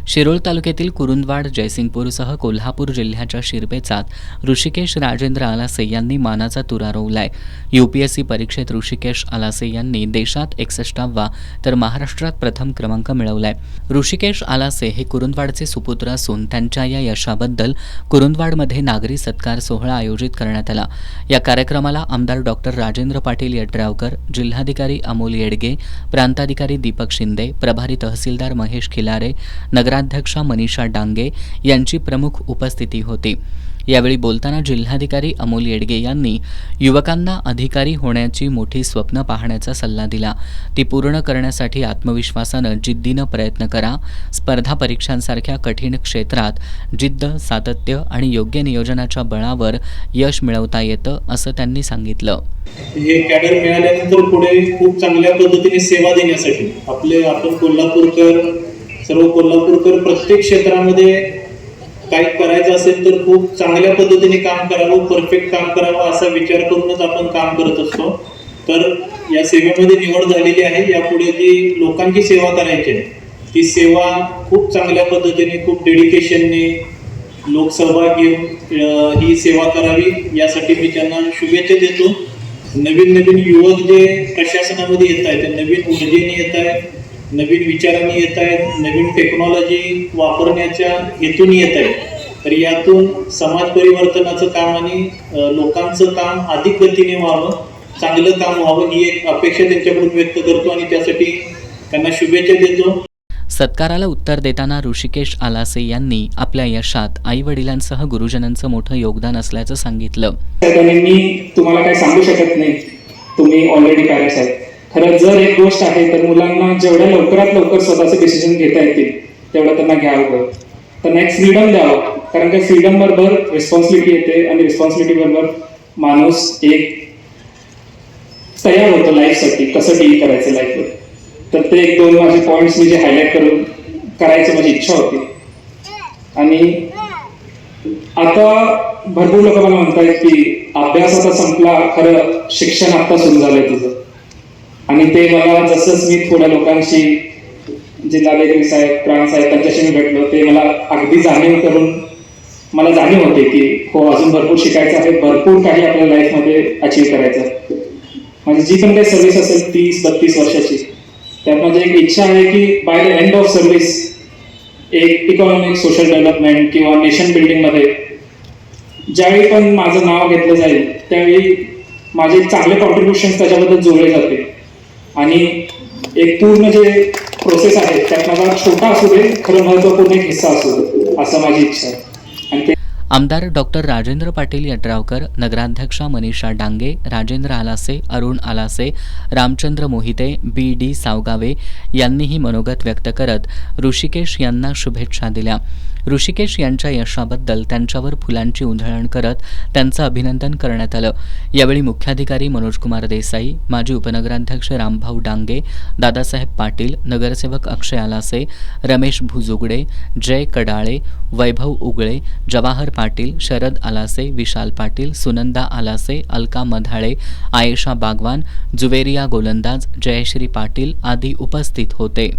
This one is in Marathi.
शिरोळ तालुक्यातील कुरुंदवाड, जयसिंगपूरसह कोल्हापूर जिल्ह्याच्या शिरपेचात ऋषिकेश राजेंद्र आलासे यांनी मानाचा तुरा रोवलाय. यूपीएससी परीक्षेत ऋषिकेश आलासे यांनी देशात 61वा तर महाराष्ट्रात प्रथम क्रमांक मिळवलाय. ऋषिकेश आलासे हे कुरुंदवाडचे सुपुत्र असून त्यांच्या या यशाबद्दल कुरुंदवाडमध्ये नागरी सत्कार सोहळा आयोजित करण्यात आला. या कार्यक्रमाला आमदार डॉक्टर राजेंद्र पाटील यड्रावकर, जिल्हाधिकारी अमोल येडगे, प्रांताधिकारी दीपक शिंदे, प्रभारी तहसीलदार महेश खिलारे, नगराध्यक्षा मनीषा डांगे यांची प्रमुख उपस्थिती होती. यावेळी बोलताना जिल्हाधिकारी अमोल येडगे यांनी युवकांना अधिकारी होण्याची मोठी स्वप्न पाहण्याचा सल्ला दिला. ती पूर्ण करण्यासाठी आत्मविश्वासानं जिद्दीनं प्रयत्न करा. स्पर्धा परीक्षांसारख्या कठीण क्षेत्रात जिद्द, सातत्य आणि योग्य नियोजनाच्या बळावर यश मिळवता येतं, असं त्यांनी सांगितलं. हे कॅडर मिळाल्यानंतर पुढे खूप चांगल्या पद्धतीने सेवा देण्यासाठी आपण सर्व कोल्हापूरकर प्रत्येक क्षेत्रामध्ये काही करायचं असेल तर खूप चांगल्या पद्धतीने काम करावं, परफेक्ट काम करावं असा विचार करूनच आपण काम करत असतो. तर या सेवेमध्ये निवड झालेली आहे. यापुढे जी लोकांची सेवा करायची आहे ती सेवा खूप चांगल्या पद्धतीने, खूप डेडिकेशनने लोकसहभाग घेऊन ही सेवा करावी, यासाठी मी त्यांना शुभेच्छा देतो. नवीन युवक जे प्रशासनामध्ये येत आहेत, ते नवीन ऊर्जेने येत आहेत, नवीन विचारांनी येत आहेत, नवीन टेक्नॉलॉजी वापरण्याच्या हेतून येत आहेत. तर यातून समाज परिवर्तनाचं काम आणि लोकांचं काम अधिक गतीने व्हावं, चांगलं काम व्हावं, ही एक अपेक्षा त्यांच्याकडून व्यक्त करतो आणि त्यासाठी त्यांना शुभेच्छा देतो. सत्काराला उत्तर देताना ऋषिकेश आलासे यांनी आपल्या यशात आई वडिलांसह गुरुजनांचं मोठं योगदान असल्याचं सांगितलं. मी तुम्हाला काही सांगू शकत नाही, तुम्ही ऑलरेडी पॅरेंट्स आहेत. खरं जर एक गोष्ट आहे तर मुलांना जेवढ्या लवकरात लवकर स्वतःचे डिसिजन घेता येतील तेवढं त्यांना घ्यावं, त्यांना एक फ्रीडम द्यावं. कारण त्या फ्रीडम बरोबर रिस्पॉन्सिबिलिटी येते आणि रिस्पॉन्सिबिलिटी बरोबर माणूस एक तयार होतो लाईफसाठी, कसं डील करायचं लाईफवर. तर ते एक दोन माझे पॉईंट्स मी जे हायलाईट करायचं माझी इच्छा होती. आणि आता भरपूर लोक मला म्हणतात की अभ्यास आता संपला, खरं शिक्षण आता सुरू झालंय तुझं. आणि ते मला जसंच मी थोड्या लोकांशी, जिल्हाधिकारी साहेब, प्राण साहेब त्यांच्याशी मी भेटलो, ते मला अगदी जाणीव करून मला जाणीव होते की हो, अजून भरपूर शिकायचं आहे, भरपूर काही आपल्या लाईफमध्ये अचीव्ह करायचं. म्हणजे जी पण काही सर्व्हिस असेल 30-32 वर्षाची, त्यात माझी एक इच्छा आहे की by the end of service एक इकॉनॉमिक, सोशल डेव्हलपमेंट किंवा नेशन बिल्डिंगमध्ये ज्यावेळी पण माझं नाव घेतलं जाईल त्यावेळी माझे चांगले कॉन्ट्रीब्युशन त्याच्याबद्दल जोडले जाते. आणि एक पूर्ण जे प्रोसेस आहे त्यात माझा छोटा असू दे, खरं महत्त्वपूर्ण एक हिस्सा असू दे, असं माझी इच्छा आहे. आणि आमदार डॉक्टर राजेंद्र पाटील यड्रावकर, नगराध्यक्षा मनीषा डांगे, राजेंद्र आलासे, अरुण आलासे, रामचंद्र मोहिते, बी.डी. सावगावे यांनीही मनोगत व्यक्त करत ऋषिकेश यांना शुभेच्छा दिल्या. ऋषिकेश यांच्या यशाबद्दल त्यांच्यावर फुलांची उधळण करत त्यांचं अभिनंदन करण्यात आलं. यावेळी मुख्याधिकारी मनोजकुमार देसाई, माजी उपनगराध्यक्ष रामभाऊ डांगे, दादासाहेब पाटील, नगरसेवक अक्षय आलासे, रमेश भुजुगडे, जय कडाळे, वैभव उगळे, जवाहर पाटील, शरद आलासे, विशाल पाटील, सुनंदा आलासे, अलका मधाळे, आयेशा बागवान, जुवेरिया गोलंदाज, जयश्री पाटील आदी उपस्थित होते.